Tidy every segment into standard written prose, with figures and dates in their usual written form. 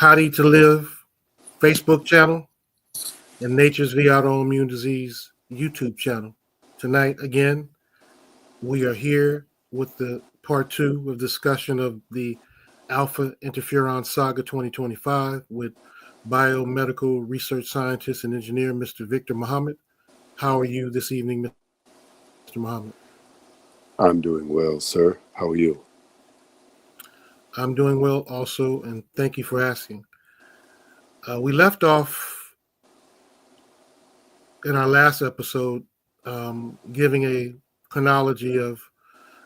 Healthy to Live Facebook channel and Nature's V Autoimmune Disease YouTube channel. Tonight, again, we are here with the part 2 of discussion of the Alpha Interferons Saga 2025 with biomedical research scientist and engineer, Mr. Victer Muhammad. How are you this evening, Mr. Muhammad? I'm doing well, sir. How are you? I'm doing well also, and thank you for asking. We left off in our last episode giving a chronology of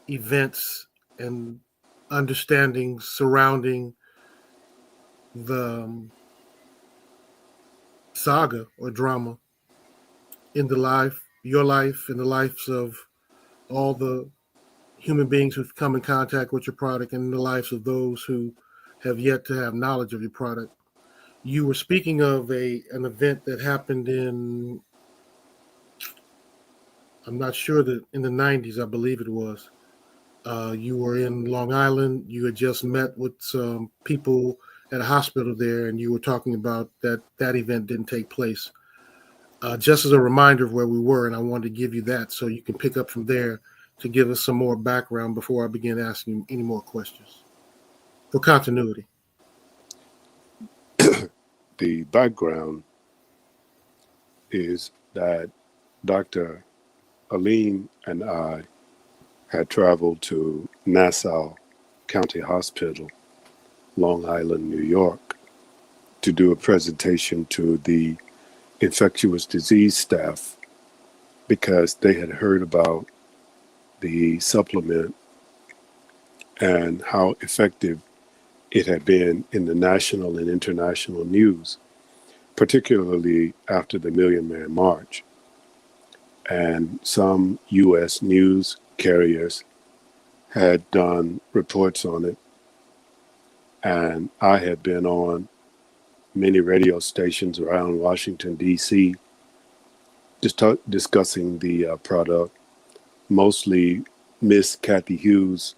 events and understandings surrounding the saga or drama in your life, and the lives of all the human beings who've come in contact with your product, and in the lives of those who have yet to have knowledge of your product. You were speaking of an event that happened in, I'm not sure, that in the 90s, I believe it was. You were in Long Island. You had just met with some people at a hospital there, and you were talking about that event didn't take place. Just as a reminder of where we were, and I wanted to give you that so you can pick up from there to give us some more background before I begin asking you any more questions for continuity. The background is that Dr. Alim and I had traveled to Nassau County Hospital, Long Island, New York, to do a presentation to the infectious disease staff because they had heard about the supplement and how effective it had been in the national and international news, particularly after the Million Man March. And some U.S. news carriers had done reports on it. And I had been on many radio stations around Washington, D.C., discussing the product, mostly Miss Kathy Hughes'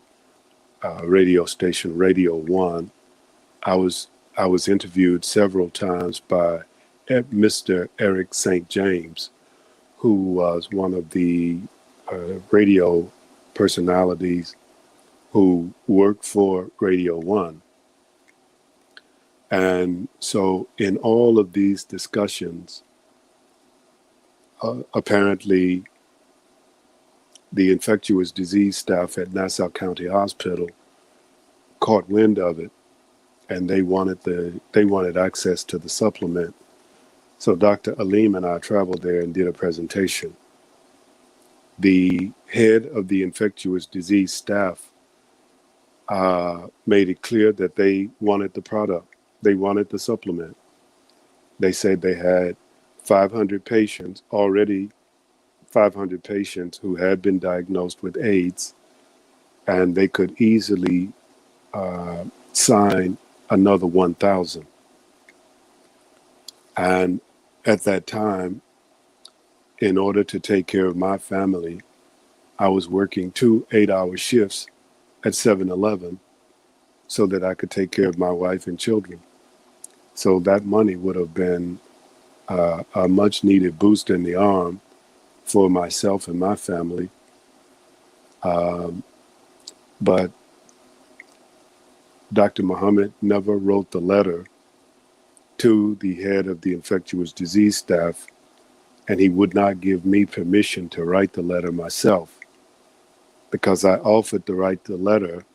radio station, Radio 1. I was interviewed several times by Mr. Eric St. James, who was one of the radio personalities who worked for Radio 1. And so in all of these discussions, apparently the infectious disease staff at Nassau County Hospital caught wind of it, and they wanted access to the supplement. So Dr. Alim and I traveled there and did a presentation. The head of the infectious disease staff made it clear that they wanted the product. They wanted the supplement. They said they had 500 patients already, 500 patients who had been diagnosed with AIDS, and they could easily sign another 1,000. And at that time, in order to take care of my family, I was working 2 8-hour shifts at 7-Eleven so that I could take care of my wife and children. So that money would have been a much needed boost in the arm for myself and my family. But Dr. Muhammad never wrote the letter to the head of the infectious disease staff, and he would not give me permission to write the letter myself, because I offered to write the letter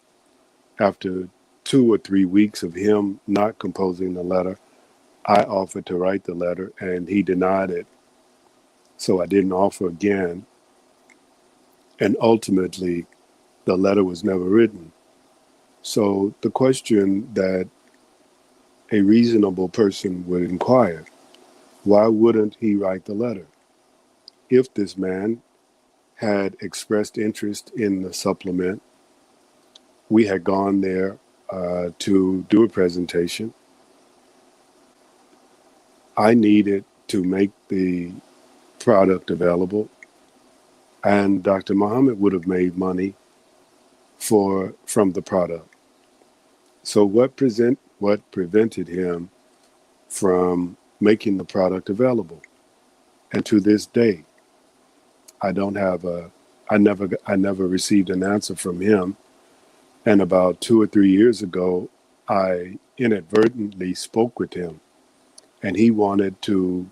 after 2 or 3 weeks of him not composing the letter. I offered to write the letter, and he denied it. So I didn't offer again. And ultimately, the letter was never written. So the question that a reasonable person would inquire, why wouldn't he write the letter? If this man had expressed interest in the supplement, we had gone there to do a presentation. I needed to make the product available, and Dr. Muhammad would have made money from the product. So what what prevented him from making the product available. And to this day, I don't have I never received an answer from him. And about 2 or 3 years ago, I inadvertently spoke with him, and he wanted to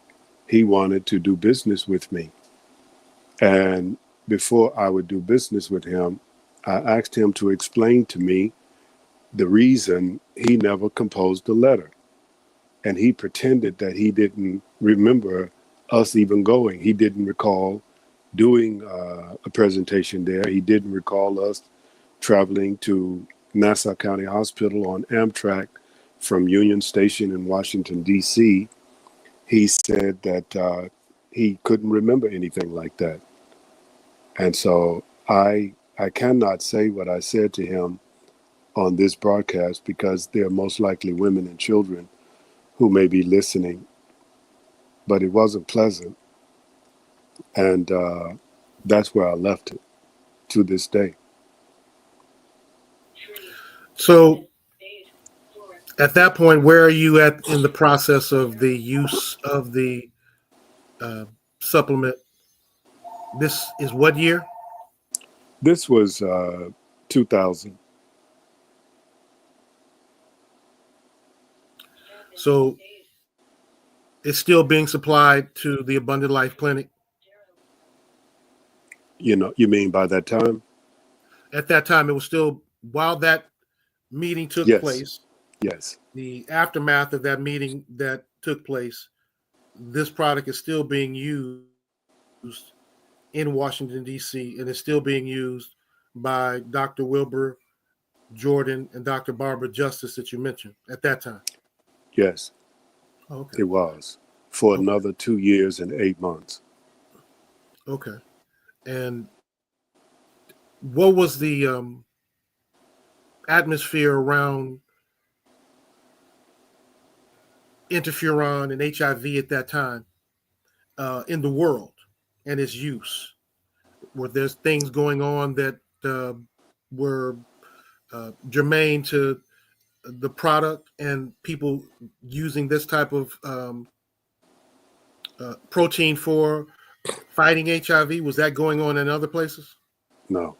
do business with me. And before I would do business with him, I asked him to explain to me the reason he never composed the letter. And he pretended that he didn't remember us even going. He didn't recall doing a presentation there. He didn't recall us traveling to Nassau County Hospital on Amtrak from Union Station in Washington, D.C. He said that he couldn't remember anything like that. And so I cannot say what I said to him on this broadcast, because there are most likely women and children who may be listening, but it wasn't pleasant. And that's where I left it to this day. So at that point, where are you at in the process of the use of the supplement? This is what year? This was 2000. So it's still being supplied to the Abundant Life Clinic? You mean by that time? At that time, it was still, while that meeting took Yes. place, Yes. the aftermath of that meeting that took place, this product is still being used in Washington, D.C., and is still being used by Dr. Wilbur Jordan and Dr. Barbara Justice that you mentioned at that time. Yes. Oh, okay. It was for Okay. another 2 years and 8 months. Okay. And what was the atmosphere around interferon and HIV at that time in the world and its use? Were there things going on that were germane to the product and people using this type of protein for fighting HIV? Was that going on in other places? No.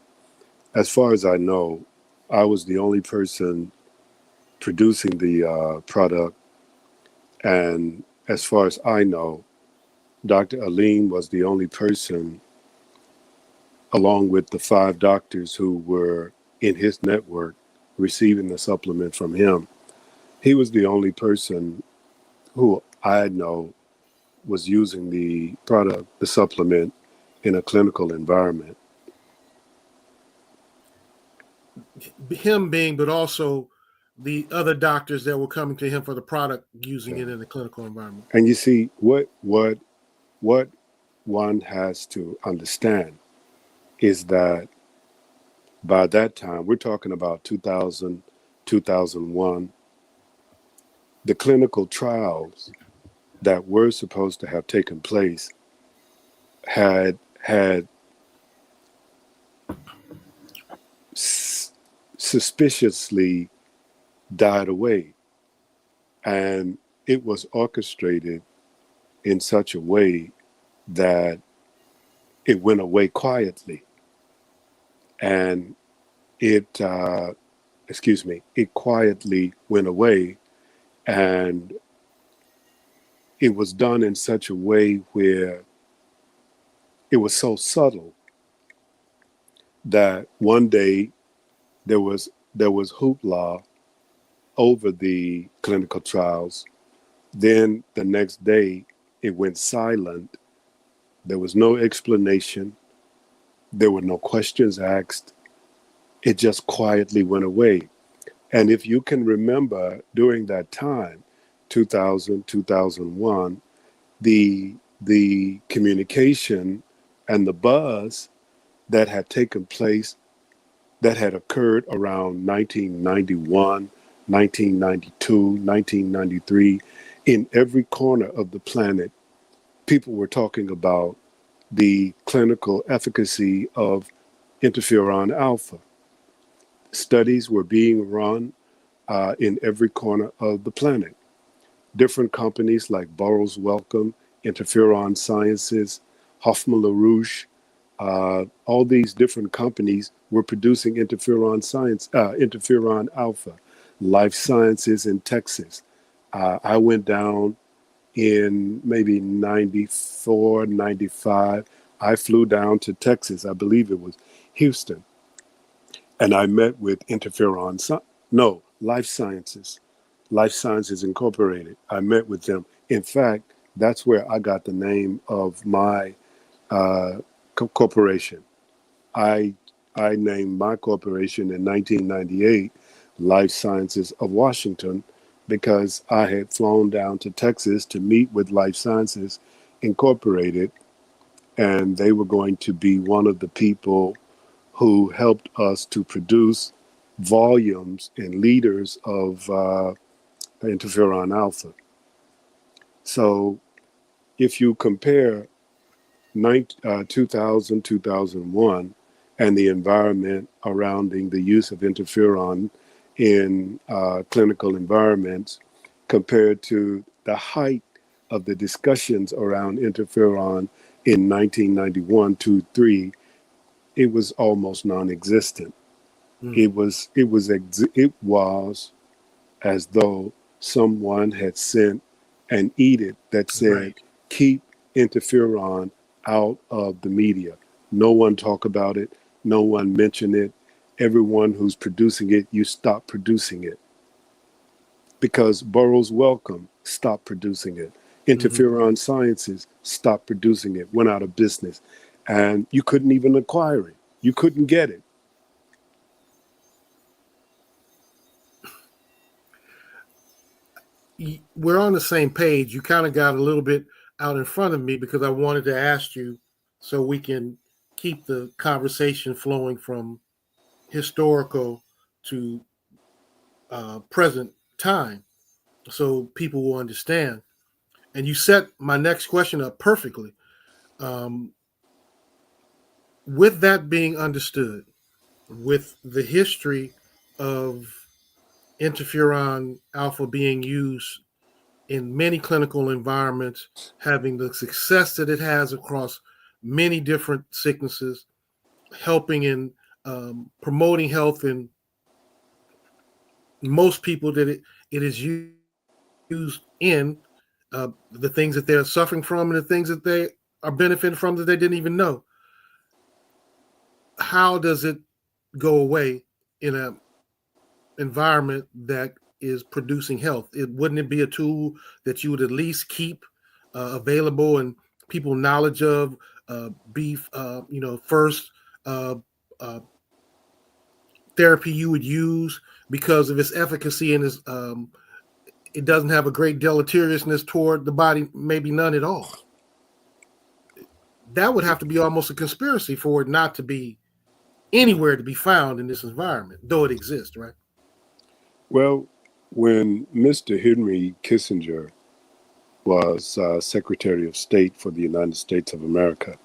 As far as I know, I was the only person producing the product. And as far as I know, Dr. Aline was the only person, along with the 5 doctors who were in his network receiving the supplement from him. He was the only person who I know was using the product, the supplement, in a clinical environment. Him being, but also the other doctors that were coming to him for the product, using it in a clinical environment. And you see, what one has to understand is that by that time, we're talking about 2000, 2001, the clinical trials that were supposed to have taken place had suspiciously died away. And it was orchestrated in such a way that it went away quietly. And it quietly went away, and it was done in such a way where it was so subtle that one day there was hoopla over the clinical trials. Then the next day it went silent. There was no explanation. There were no questions asked. It just quietly went away. And if you can remember, during that time, 2000, 2001, the communication and the buzz that had taken place, that had occurred around 1991, 1992, 1993, in every corner of the planet, people were talking about the clinical efficacy of interferon alpha. Studies were being run. in every corner of the planet. Different companies like Burroughs Wellcome, Interferon Sciences, Hoffman LaRouche, all these different companies were producing interferon alpha. Life Sciences in Texas. I went down in maybe 94, 95. I flew down to Texas. I believe it was Houston. And I met with Life Sciences. Life Sciences Incorporated. I met with them. In fact, that's where I got the name of my corporation. I named my corporation in 1998 Life Sciences of Washington because I had flown down to Texas to meet with Life Sciences Incorporated, and they were going to be one of the people who helped us to produce volumes and liters of interferon alpha. So if you compare 2000, 2001, and the environment surrounding the use of interferon in clinical environments compared to the height of the discussions around interferon in 1991, 2, 3, it was almost non-existent. It was as though someone had sent an edict that said, Right. keep interferon out of the media. No one talk about it. No one mention it. Everyone who's producing it, you stop producing it. Because Burroughs Wellcome stopped producing it. Interferon Sciences stopped producing it, went out of business. And you couldn't even acquire it. You couldn't get it. We're on the same page. You kind of got a little bit out in front of me because I wanted to ask you so we can keep the conversation flowing from historical to present time so people will understand. And you set my next question up perfectly. Um, with that being understood, with the history of interferon alpha being used in many clinical environments, having the success that it has across many different sicknesses, helping in promoting health in most people that it is used in, the things that they're suffering from and the things that they are benefiting from that they didn't even know. How does it go away in an environment that is producing health? Wouldn't it be a tool that you would at least keep available and people knowledge of, be first uh, uh, therapy you would use because of its efficacy and it doesn't have a great deleteriousness toward the body, maybe none at all. That would have to be almost a conspiracy for it not to be anywhere to be found in this environment, though it exists, right? Well, when Mr. Henry Kissinger was Secretary of State for the United States of America,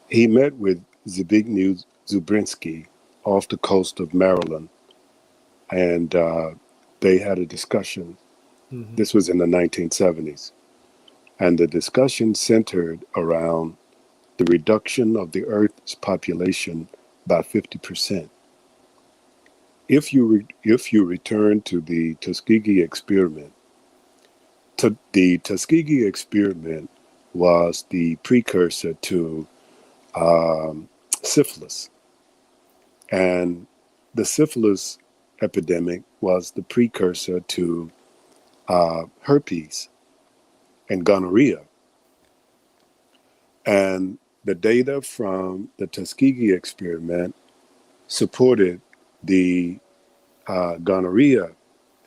he met with Zbigniew Brzezinski off the coast of Maryland, and they had a discussion. Mm-hmm. This was in the 1970s, and the discussion centered around the reduction of the Earth's population by 50%. If you return to the Tuskegee experiment, the Tuskegee experiment was the precursor to syphilis, and the syphilis epidemic was the precursor to herpes and gonorrhea. And the data from the Tuskegee experiment supported the gonorrhea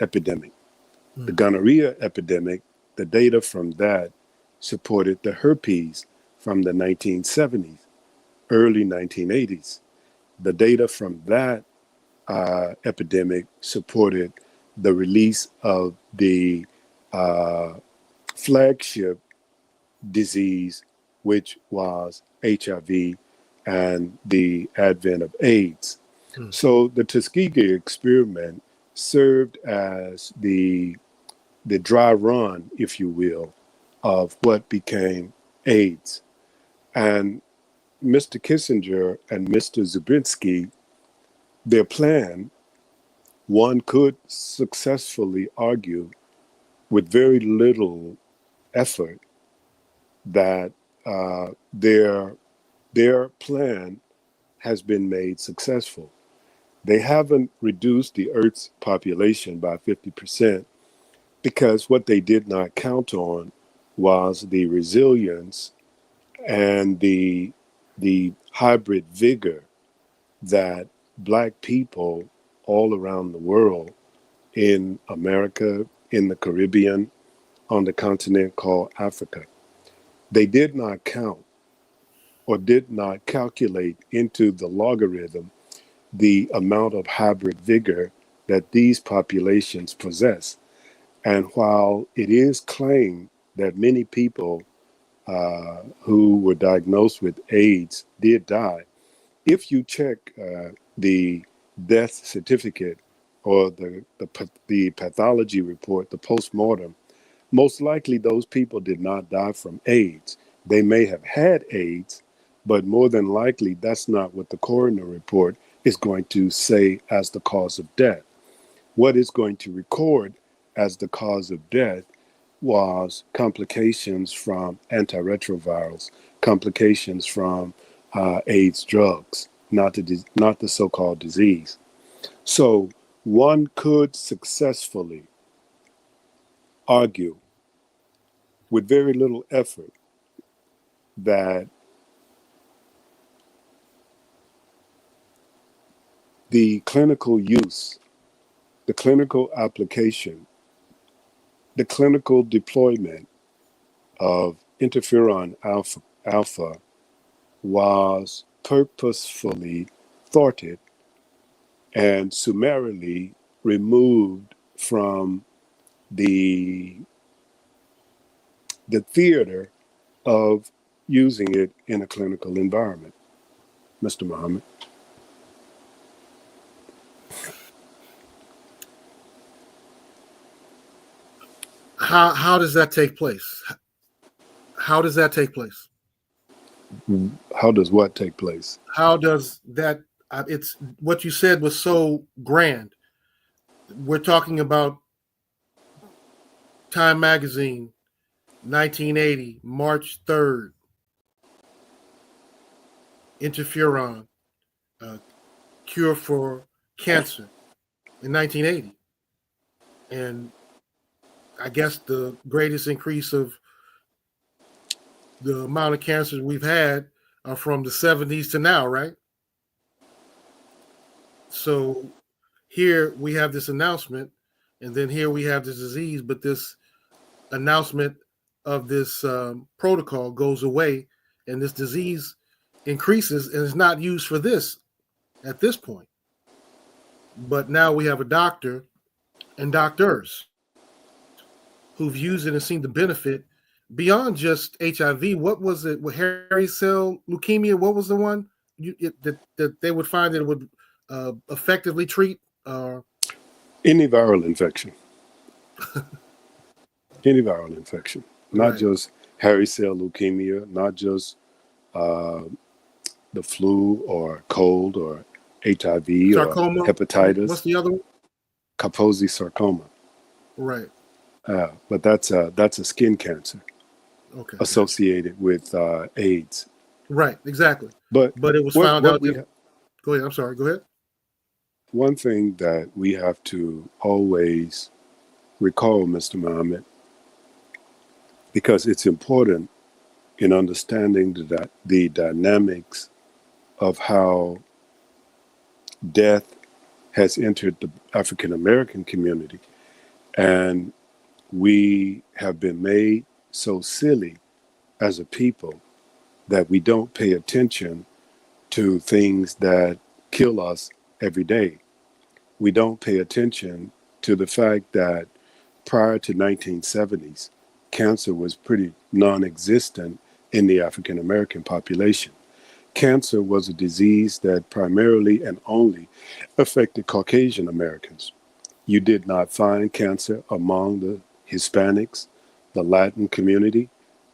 epidemic. The gonorrhea epidemic, the data from that supported the herpes from the 1970s, early 1980s. The data from that epidemic supported the release of the flagship disease, which was HIV and the advent of AIDS. So the Tuskegee experiment served as the dry run, if you will, of what became AIDS. And Mr. Kissinger and Mr. Zabriskie, their plan, one could successfully argue with very little effort that their plan has been made successful. They haven't reduced the Earth's population by 50% because what they did not count on was the resilience and the hybrid vigor that Black people all around the world, in America, in the Caribbean, on the continent called Africa, they did not count or did not calculate into the logarithm the amount of hybrid vigor that these populations possess. And while it is claimed that many people who were diagnosed with AIDS did die, if you check the death certificate or the pathology report, the postmortem, most likely those people did not die from AIDS. They may have had AIDS, but more than likely that's not what the coroner report is going to say as the cause of death. What is going to record as the cause of death was complications from antiretrovirals, complications from AIDS drugs, not the so-called disease. So one could successfully argue with very little effort that the clinical use, the clinical application, the clinical deployment of interferon alpha was purposefully thwarted and summarily removed from the theater of using it in a clinical environment. Mr. Muhammad. How does that take place? How does that take place? How does what take place? How does that? It's what you said was so grand. We're talking about Time Magazine, 1980, March 3rd. Interferon, cure for cancer in 1980. And I guess the greatest increase of the amount of cancers we've had are from the 70s to now, right? So here we have this announcement, and then here we have this disease, but this announcement of this protocol goes away, and this disease increases and is not used for this at this point. But now we have a doctor and doctors who've used it and seen the benefit beyond just HIV. What was it? With hairy cell leukemia, what was the one that they would find that it would effectively treat? Any viral infection. Any viral infection. Not Right. just hairy cell leukemia, not just the flu or cold or HIV Sarcoma. or hepatitis. What's the other one? Kaposi sarcoma. Right. But that's a skin cancer Okay. associated with AIDS. Right. Exactly. But it was found out. Go ahead. I'm sorry. Go ahead. One thing that we have to always recall, Mr. Muhammad, because it's important in understanding the dynamics of how death has entered the African American community. And we have been made so silly as a people that we don't pay attention to things that kill us every day. We don't pay attention to the fact that prior to 1970s, cancer was pretty non-existent in the African American population. Cancer was a disease that primarily and only affected Caucasian Americans. You did not find cancer among the Hispanics, the Latin community.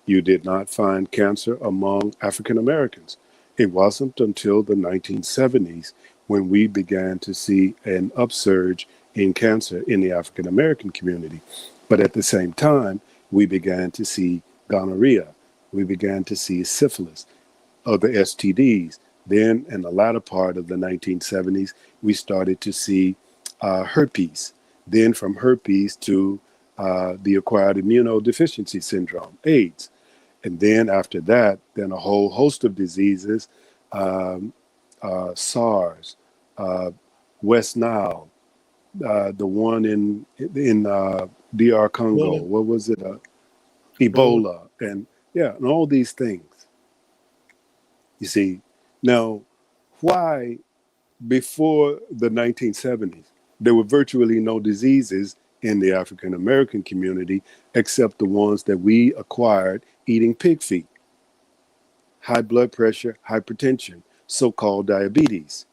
You did not find cancer among African Americans. It wasn't until the 1970s when we began to see an upsurge in cancer in the African American community. But at the same time, we began to see gonorrhea. We began to see syphilis, other STDs. Then, in the latter part of the 1970s, we started to see herpes. Then, from herpes to the acquired immunodeficiency syndrome, AIDS. And then, after that, then a whole host of diseases, SARS, West Nile, the one in DR Congo. Ebola. What was it? Ebola. Ebola, and yeah, and all these things. You see, now why before the 1970s there were virtually no diseases in the African American community except the ones that we acquired eating pig feet: high blood pressure, hypertension, so-called diabetes.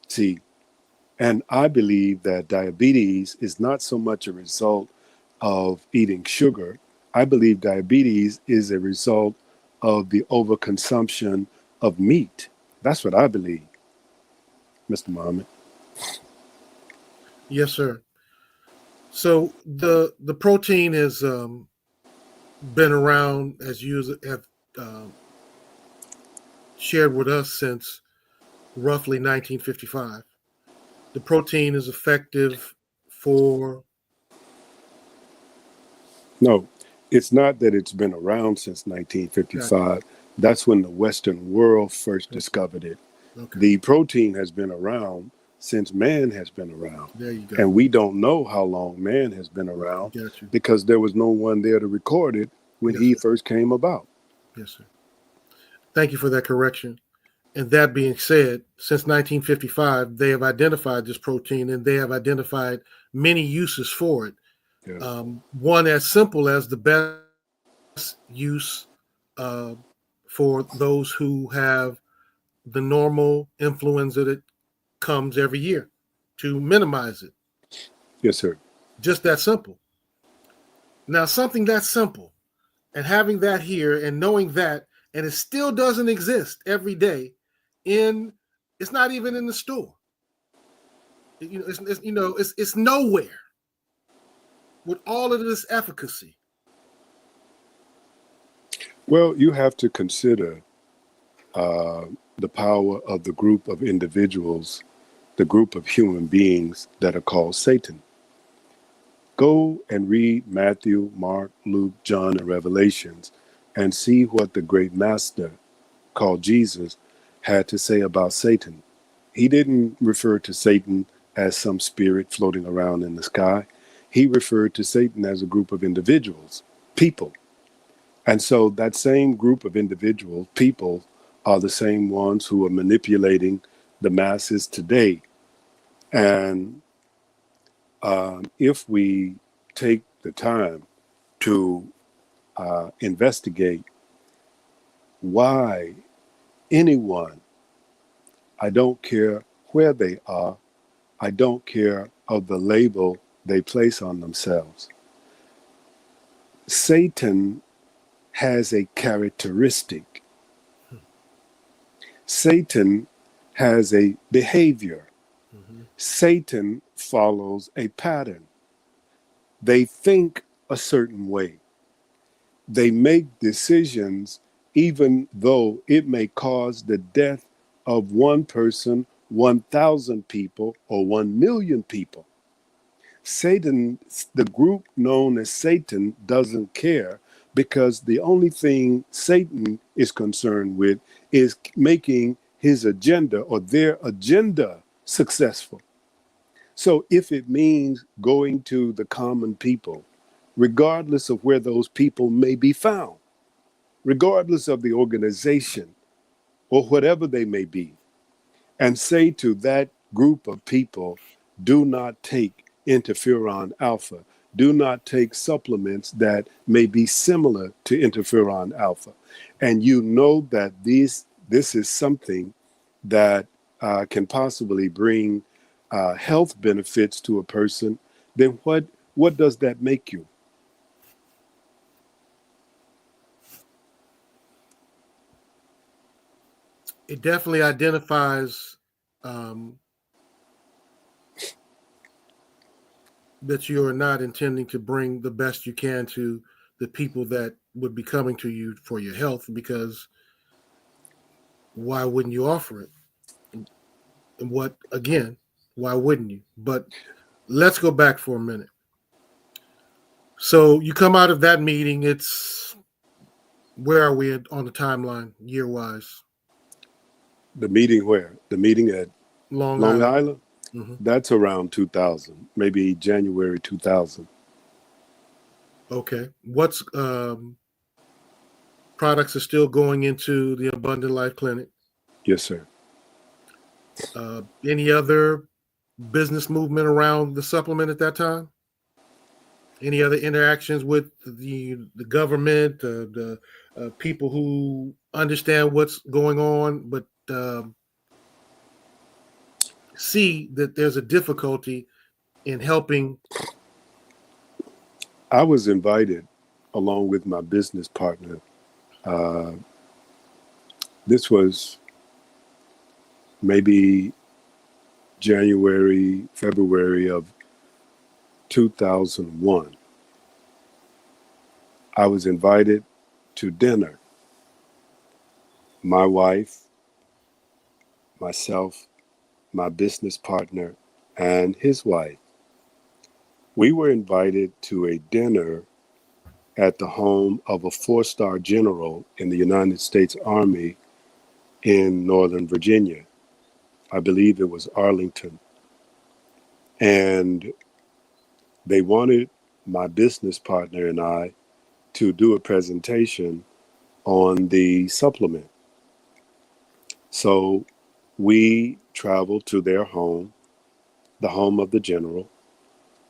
See, and I believe that diabetes is not so much a result of eating sugar. I believe diabetes is a result of the overconsumption of meat. That's what I believe, Mr. Muhammad. Yes, sir. So the protein has been around, as you have shared with us, since roughly 1955. The protein is effective for. No, it's not that it's been around since Gotcha. 1955. That's when the Western world first discovered it. Okay. The protein has been around since man has been around. There you go. And we don't know how long man has been around Got you. because there was no one there to record it when Yes, he sir. first came about. Yes, sir. Thank you for that correction. And that being said, since 1955, they have identified this protein and they have identified many uses for it. Yeah. One as simple as the best use for those who have the normal influenza that comes every year, to minimize it. Yes, sir. Just that simple. Now, something that simple and having that here and knowing that, and it still doesn't exist every day it's not even in the store. It's nowhere with all of this efficacy. Well, you have to consider the power of the group of individuals, the group of human beings that are called Satan. Go and read Matthew, Mark, Luke, John, and Revelations and see what the great master called Jesus had to say about Satan. He didn't refer to Satan as some spirit floating around in the sky. He referred to Satan as a group of individuals, people. And so that same group of individuals, people, are the same ones who are manipulating the masses today. And if we take the time to investigate why anyone, I don't care where they are, I don't care of the label they place on themselves. Satan has a characteristic. Satan has a behavior. Mm-hmm. Satan follows a pattern. They think a certain way. They make decisions even though it may cause the death of one person, 1,000 people, or 1 million people. Satan, the group known as Satan, doesn't care because the only thing Satan is concerned with is making his agenda or their agenda successful. So if it means going to the common people, regardless of where those people may be found, regardless of the organization or whatever they may be, and say to that group of people, do not take interferon alpha, do not take supplements that may be similar to interferon alpha. And you know that this is something that can possibly bring health benefits to a person, then what does that make you? It definitely identifies um, that you are not intending to bring the best you can to the people that would be coming to you for your health, because why wouldn't you offer it? And why wouldn't you? But let's go back for a minute. So you come out of that meeting, where are we on the timeline year wise? The meeting where? The meeting at Long Long Island. Island? Mm-hmm. That's around 2000, maybe January 2000. Okay. What's products are still going into the Abundant Life Clinic? Yes, sir. Any other business movement around the supplement at that time? Any other interactions with the government, the people who understand what's going on, but see that there's a difficulty in helping? I was invited along with my business partner. This was maybe January, February of 2001. I was invited to dinner. My wife, myself, my business partner, and his wife. We were invited to a dinner at the home of a four-star general in the United States Army in Northern Virginia. I believe it was Arlington. And they wanted my business partner and I to do a presentation on the supplement. So we traveled to their home, the home of the general.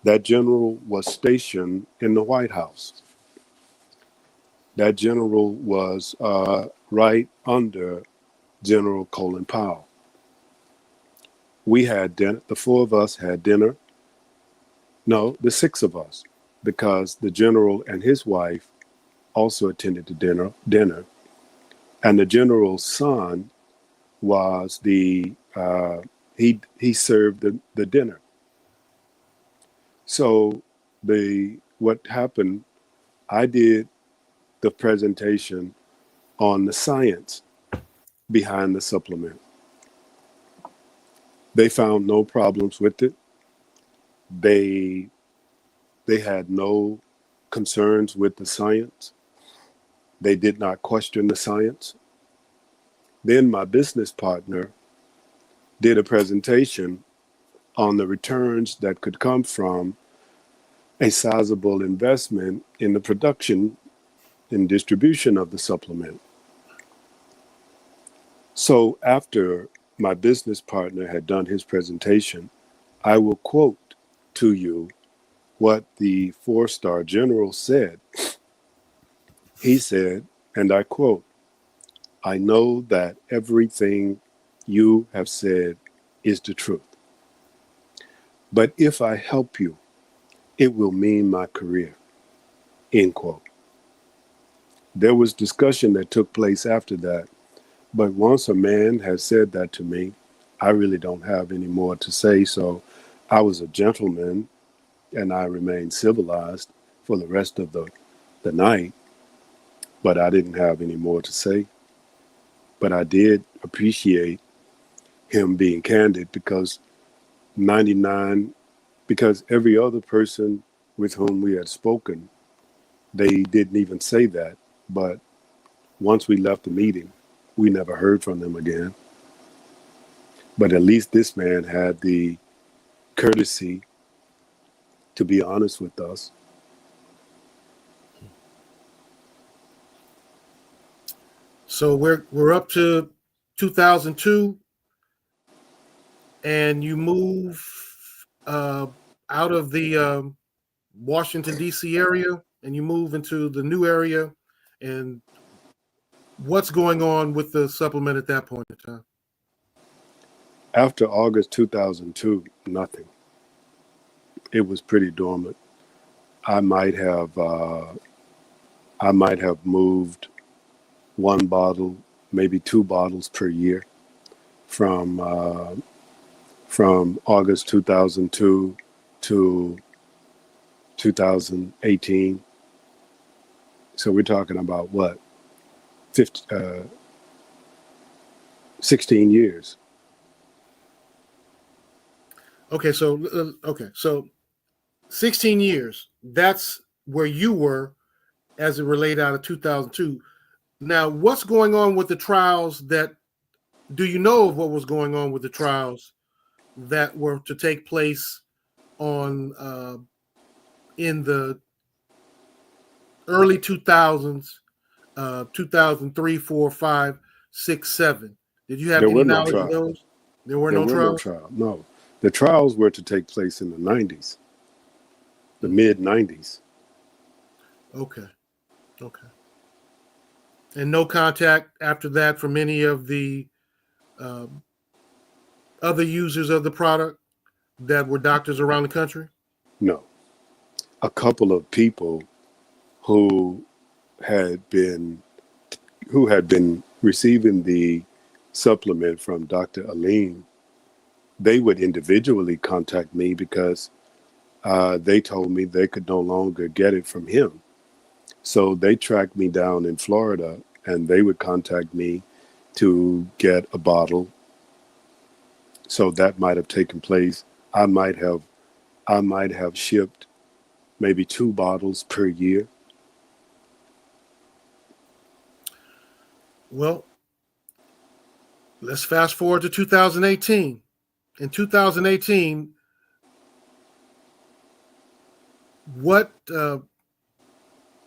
That general was stationed in the White House. That general was right under General Colin Powell. We had dinner, the four of us had dinner. No, the six of us, because the general and his wife also attended the dinner. And the general's son was he served the dinner. So what happened, I did the presentation on the science behind the supplement. They found no problems with it. They they had no concerns with the science. They did not question the science. Then my business partner did a presentation on the returns that could come from a sizable investment in the production and distribution of the supplement. So after my business partner had done his presentation, I will quote to you what the four-star general said. He said, and I quote, "I know that everything you have said is the truth. But if I help you, it will mean my career." End quote. There was discussion that took place after that. But once a man has said that to me, I really don't have any more to say. So I was a gentleman and I remained civilized for the rest of the night. But I didn't have any more to say. But I did appreciate him being candid, because 99, because every other person with whom we had spoken, they didn't even say that. But once we left the meeting, we never heard from them again. But at least this man had the courtesy to be honest with us. So we're up to 2002, and you move out of the Washington D.C. area, and you move into the new area. And what's going on with the supplement at that point in time? After August 2002, nothing. It was pretty dormant. I might have moved one bottle, maybe two bottles per year from August 2002 to 2018. So we're talking about what, 16 years. Okay, so 16 years. That's where you were as it related out of 2002. Now, what's going on with the trials do you know of what was going on with the trials that were to take place on in the early 2000s, 2003, 4, 5, 6, 7? Did you have There any were no knowledge of trials. those? There were There no were no trials? trials. No. The trials were to take place in the 90s, the mid 90s. Okay. And no contact after that from any of the other users of the product that were doctors around the country? No. A couple of people who had been receiving the supplement from Dr. Aline, they would individually contact me because they told me they could no longer get it from him. So they tracked me down in Florida and they would contact me to get a bottle. So that might have taken place. I might have shipped maybe 2 bottles per year. Well, let's fast forward to 2018. In 2018,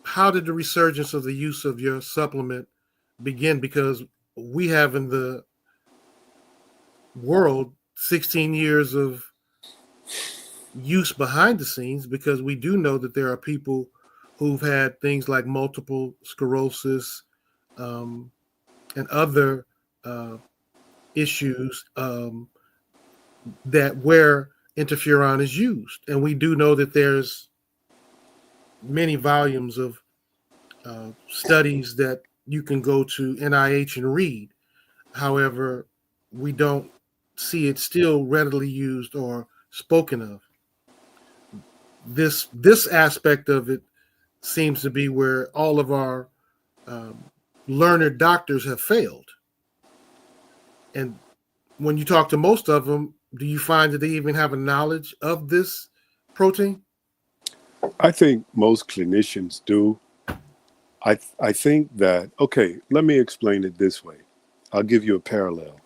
how did the resurgence of the use of your supplement begin? Because we have in the world 16 years of use behind the scenes, because we do know that there are people who've had things like multiple sclerosis and other issues that where interferon is used, and we do know that there's many volumes of studies that you can go to NIH and read. However, we don't see it still readily used or spoken of. This aspect of it seems to be where all of our learned doctors have failed. And when you talk to most of them, do you find that they even have a knowledge of this protein? I think most clinicians do. I think that, okay, let me explain it this way. I'll give you a parallel.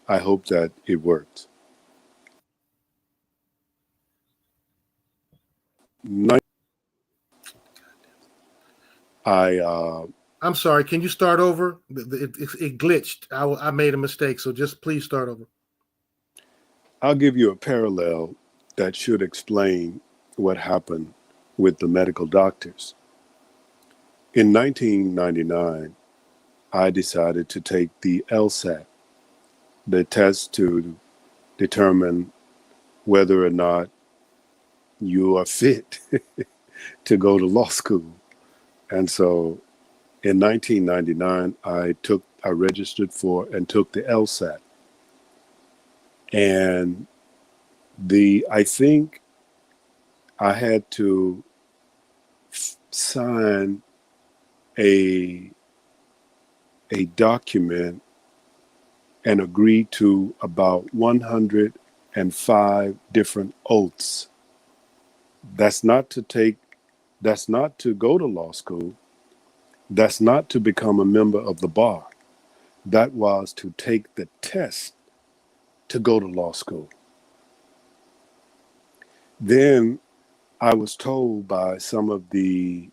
I hope that it works. I'm sorry. Can you start over? It glitched. I made a mistake, so just please start over. I'll give you a parallel that should explain what happened with the medical doctors. In 1999, I decided to take the LSAT, the test to determine whether or not you are fit to go to law school. And so in 1999, I registered for and took the LSAT. And I think I had to sign a document and agree to about 105 different oaths. That's not to go to law school. That's not to become a member of the bar. That was to take the test to go to law school. Then I was told by some of the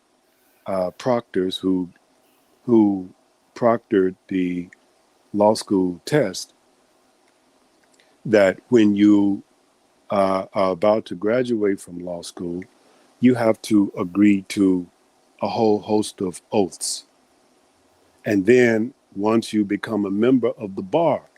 proctors who proctored the law school test that when you are about to graduate from law school, you have to agree to a whole host of oaths. And then once you become a member of the bar,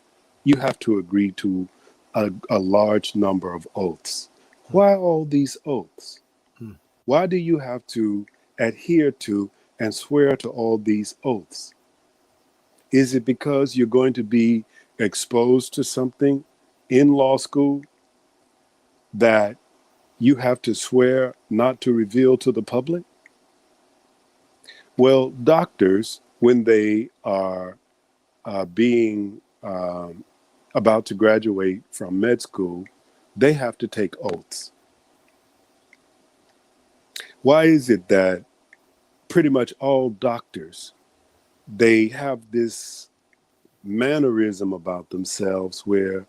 you have to agree to a large number of oaths. Why all these oaths? Hmm. Why do you have to adhere to and swear to all these oaths? Is it because you're going to be exposed to something in law school that you have to swear not to reveal to the public? Well, doctors, when they are being about to graduate from med school, they have to take oaths. Why is it that pretty much all doctors, they have this mannerism about themselves where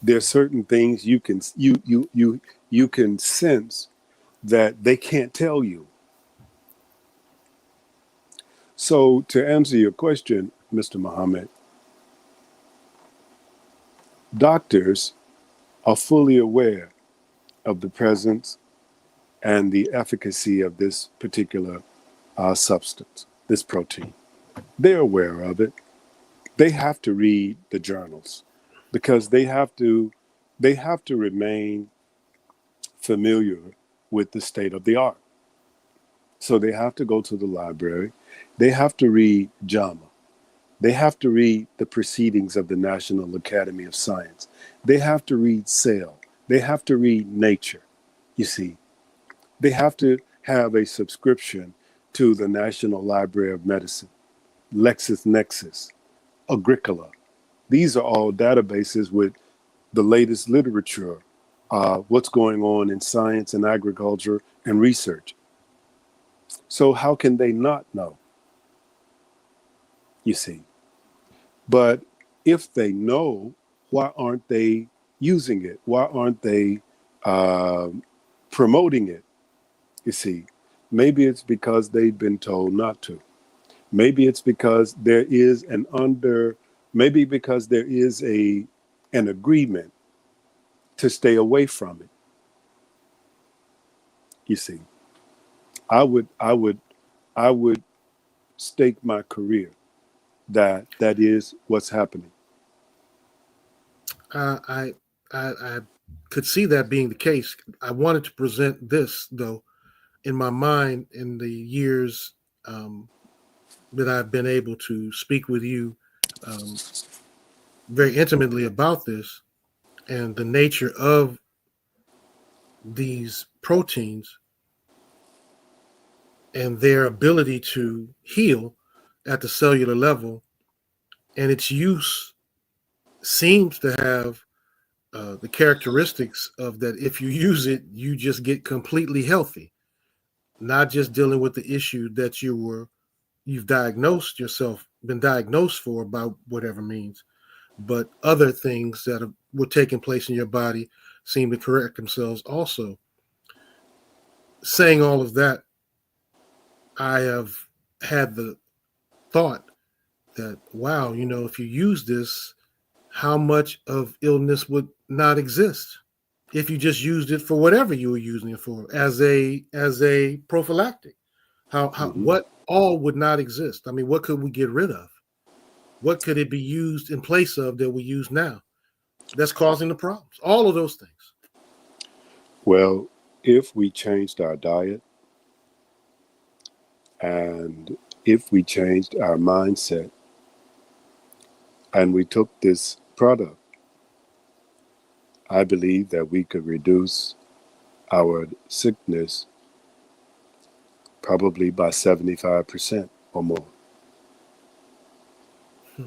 there's certain things you can sense that they can't tell you. So to answer your question, Mr. Muhammad, doctors are fully aware of the presence and the efficacy of this particular substance, this protein. They're aware of it. They have to read the journals because they have to remain familiar with the state of the art. So they have to go to the library. They have to read JAMA. They have to read the proceedings of the National Academy of Science. They have to read Cell. They have to read Nature. You see, they have to have a subscription to the National Library of Medicine, LexisNexis, Agricola. These are all databases with the latest literature, what's going on in science and agriculture and research. So how can they not know? You see, but if they know, why aren't they using it? Why aren't they uh, promoting it? You see, maybe it's because they've been told not to. Maybe it's because there is maybe because there is an agreement to stay away from it. You see, I would, I would, I would stake my career that is what's happening. I, I could see that being the case. I wanted to present this though in my mind in the years um, that I've been able to speak with you um, very intimately about this and the nature of these proteins and their ability to heal at the cellular level, and its use seems to have the characteristics of that if you use it, you just get completely healthy, not just dealing with the issue that you've diagnosed yourself, been diagnosed for by whatever means, but other things that were taking place in your body seem to correct themselves also. Saying all of that, I have had the thought that, wow, if you use this, how much of illness would not exist if you just used it for whatever you were using it for as a prophylactic? How Hmm. what all would not exist? I mean, what could we get rid of? What could it be used in place of that we use now that's causing the problems? All of those things. Well, if we changed our diet and if we changed our mindset and we took this product, I believe that we could reduce our sickness probably by 75% or more. Hmm.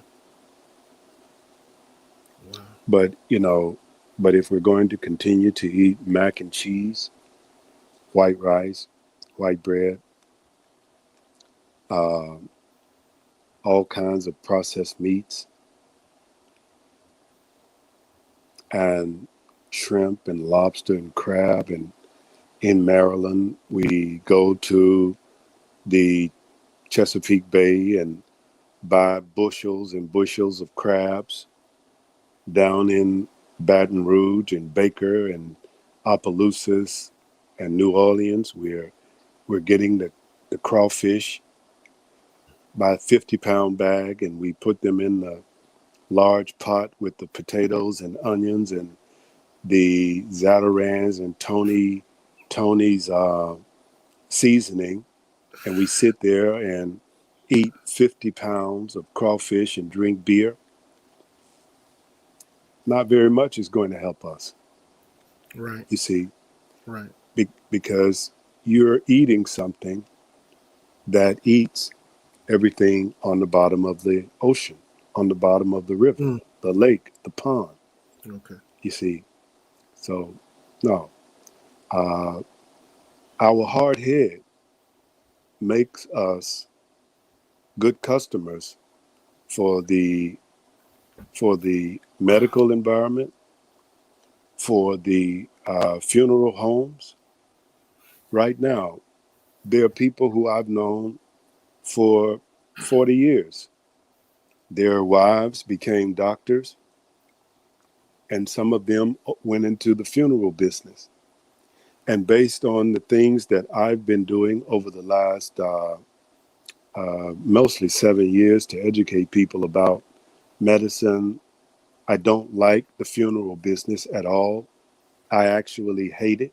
Wow. But, but if we're going to continue to eat mac and cheese, white rice, white bread, uh, all kinds of processed meats, and shrimp and lobster and crab, and in Maryland, we go to the Chesapeake Bay and buy bushels and bushels of crabs. Down in Baton Rouge and Baker and Opelousas and New Orleans, we're getting the crawfish by 50-pound bag, and we put them in the large pot with the potatoes and onions and the Zatarans and Tony's seasoning, and we sit there and eat 50 pounds of crawfish and drink beer, not very much is going to help us. Right. You see, Right. because you're eating something that eats everything on the bottom of the ocean, on the bottom of the river, the lake, the pond. Okay. You see, so no, our hard head makes us good customers for the medical environment, for the funeral homes. Right now, there are people who I've known for 40 years. Their wives became doctors, and some of them went into the funeral business. And based on the things that I've been doing over the last mostly 7 years to educate people about medicine, I don't like the funeral business at all. I actually hate it,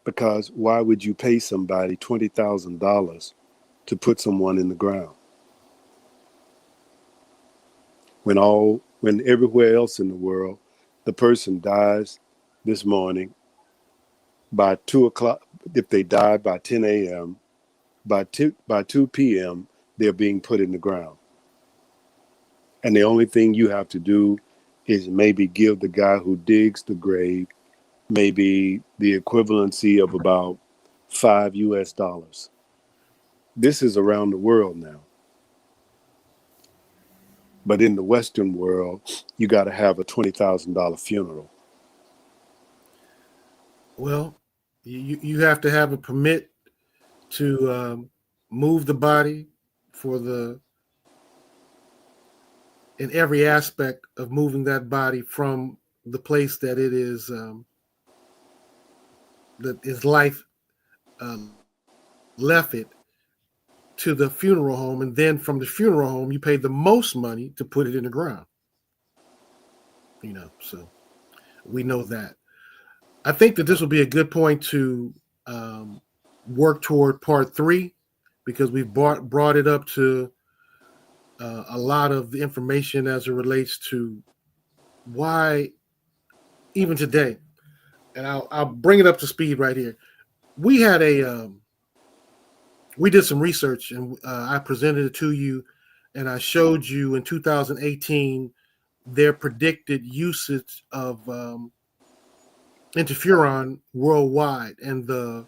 because why would you pay somebody $20,000 to put someone in the ground when everywhere else in the world the person dies this morning by 2 o'clock? If they die by 10 a.m., by 2 p.m. they're being put in the ground, and the only thing you have to do is maybe give the guy who digs the grave maybe the equivalency of about $5. This is around the world now. But in the Western world, you got to have a $20,000 funeral. Well, you have to have a permit to move the body in every aspect of moving that body from the place that it is that is life left it to the funeral home, and then from the funeral home you pay the most money to put it in the ground. So we know that. I think that this will be a good point to work toward part 3, because we've brought it up to a lot of the information as it relates to why even today, and I'll bring it up to speed right here. We had we did some research, and I presented it to you, and I showed you in 2018 their predicted usage of interferon worldwide, and the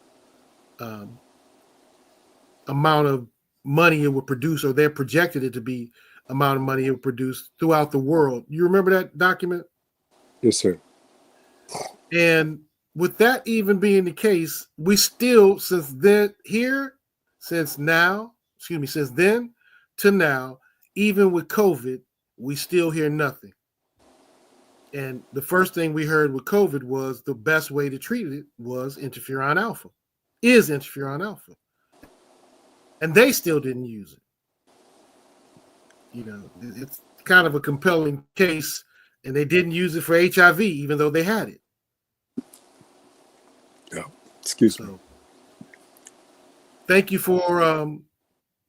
amount of money it would produce, or they're projected it to be amount of money it would produce throughout the world. You remember that document? Yes, sir. And with that even being the case, we still, since then to now, even with COVID, we still hear nothing. And the first thing we heard with COVID was the best way to treat it was interferon alpha, and they still didn't use it. It's kind of a compelling case, and they didn't use it for HIV, even though they had it. Yeah. Excuse me. Thank you for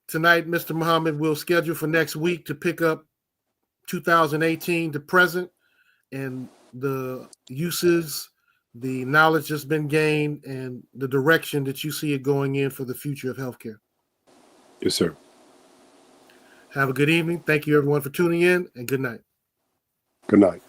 tonight, Mr. Muhammad. We'll schedule for next week to pick up 2018 to present, and the uses, the knowledge that's been gained, and the direction that you see it going in for the future of healthcare. Yes, sir. Have a good evening. Thank you, everyone, for tuning in, and good night. Good night.